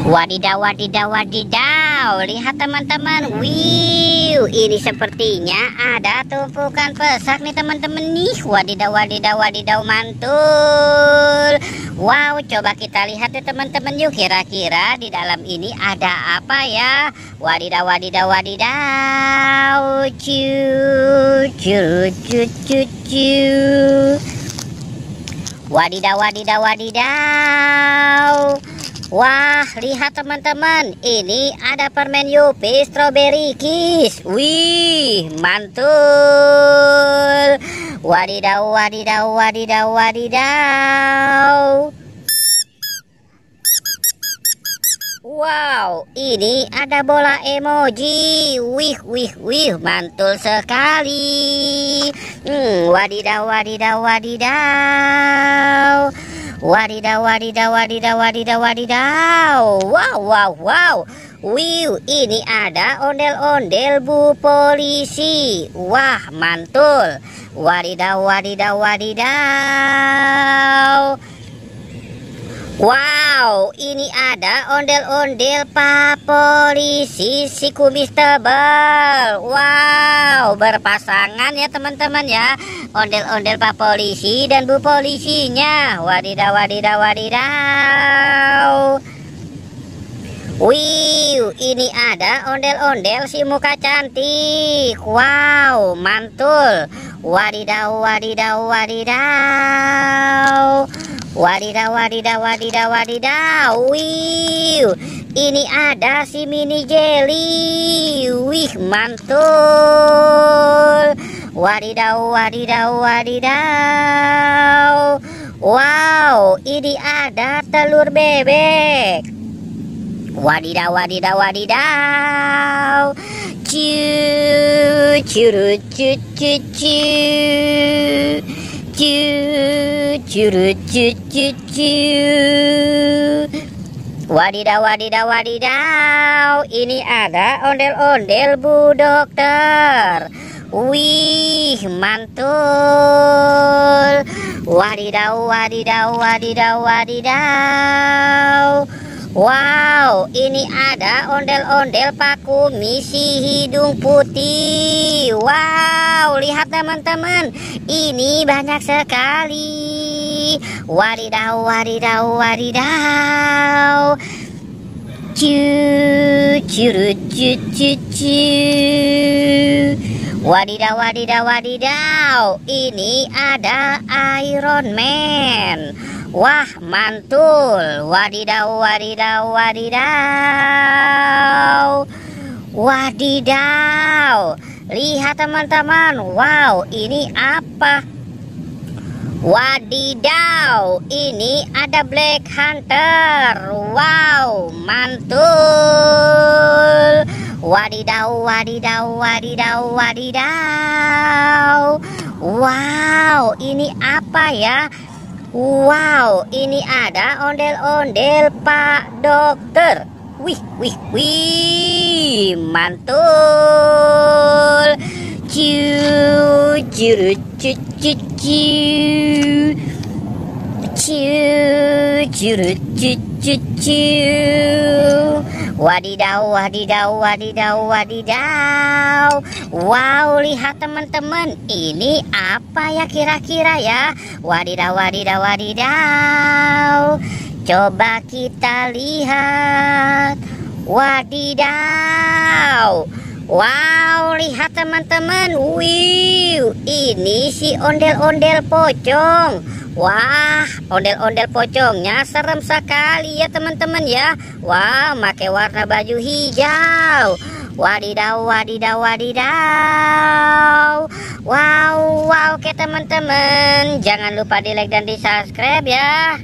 Wadidaw, wadidaw, wadidaw. Lihat teman-teman. Wih, ini sepertinya ada tumpukan pesak nih teman-teman nih. Wadidaw, wadidaw, wadidaw, mantul. Wow, coba kita lihat ya teman-teman yuk. Kira-kira di dalam ini ada apa ya? Wadidaw, wadidaw, wadidaw. Wadidaw, wadidaw, wadidaw. Wah, lihat teman-teman, ini ada permen Yupi Strawberry Kiss. Wih, mantul. Wadidaw, wadidaw, wadidaw, wadidaw. Wow, ini ada bola emoji. Wih, wih, wih, mantul sekali. Wadidaw, wadidaw, wadidaw. Wadidaw, wadidaw, wadidaw, wadidaw, wadidaw. Wow, wow, wow. Wih, ini ada ondel-ondel Bu Polisi. Wah, mantul. Wadidaw, wadidaw, wadidaw. Wow, ini ada ondel-ondel Pak Polisi si kumis tebal. Wow, berpasangan ya teman-teman ya. Ondel-ondel Pak Polisi dan Bu Polisinya. Wadidaw, wadidaw, wadidaw. Wih, ini ada ondel-ondel si muka cantik. Wow, mantul. Wadidaw, wadidaw, wadidaw. Wadidaw, wadidaw, wadidaw, wadidaw. Wih, ini ada si mini jelly. Wih, mantul. Wadidaw, wadidaw, wadidaw. Wow, ini ada telur bebek. Wadidaw, wadidaw, wadidaw. Cu, curu, cu, cu, cu. Curu, cu, cu, cu. Wadidaw, wadidaw, wadidaw. Ini ada ondel-ondel Bu Dokter. Wih, mantul. Wadidaw, wadidaw, wadidaw, wadidaw. Wow, ini ada ondel-ondel Pak Kumis si hidung putih. Wow, lihat teman-teman, ini banyak sekali. Wadidaw, wadidaw, wadidaw. Curu, cu, cu, cu. Wadidaw, wadidaw, wadidaw. Ini ada Iron Man. Wah, mantul. Wadidaw, wadidaw, wadidaw. Wadidaw. Lihat teman-teman. Wow, ini apa? Wadidaw, ini ada Black Hunter. Wow, mantul. Wadidaw, wadidaw, wadidaw, wadidaw. Wow, ini apa ya? Wow, ini ada ondel-ondel Pak Dokter. Wih, wih, wih, mantul. Ciu, ciu, ciu, ciu, ciu. Ciu, ciu, ciu, ciu, ciu. Wadidaw, wadidaw, wadidaw, wadidaw. Wow, lihat teman-teman, ini apa ya kira-kira ya? Wadidaw, wadidaw, wadidaw. Coba kita lihat. Wadidaw. Wow, lihat teman-teman. Wih, ini si ondel-ondel pocong. Wah, ondel-ondel pocongnya serem sekali ya teman-teman ya. Wah, pakai warna baju hijau. Wadidaw, wadidaw, wadidaw. Wow, wow, oke teman-teman. Jangan lupa di like dan di subscribe ya.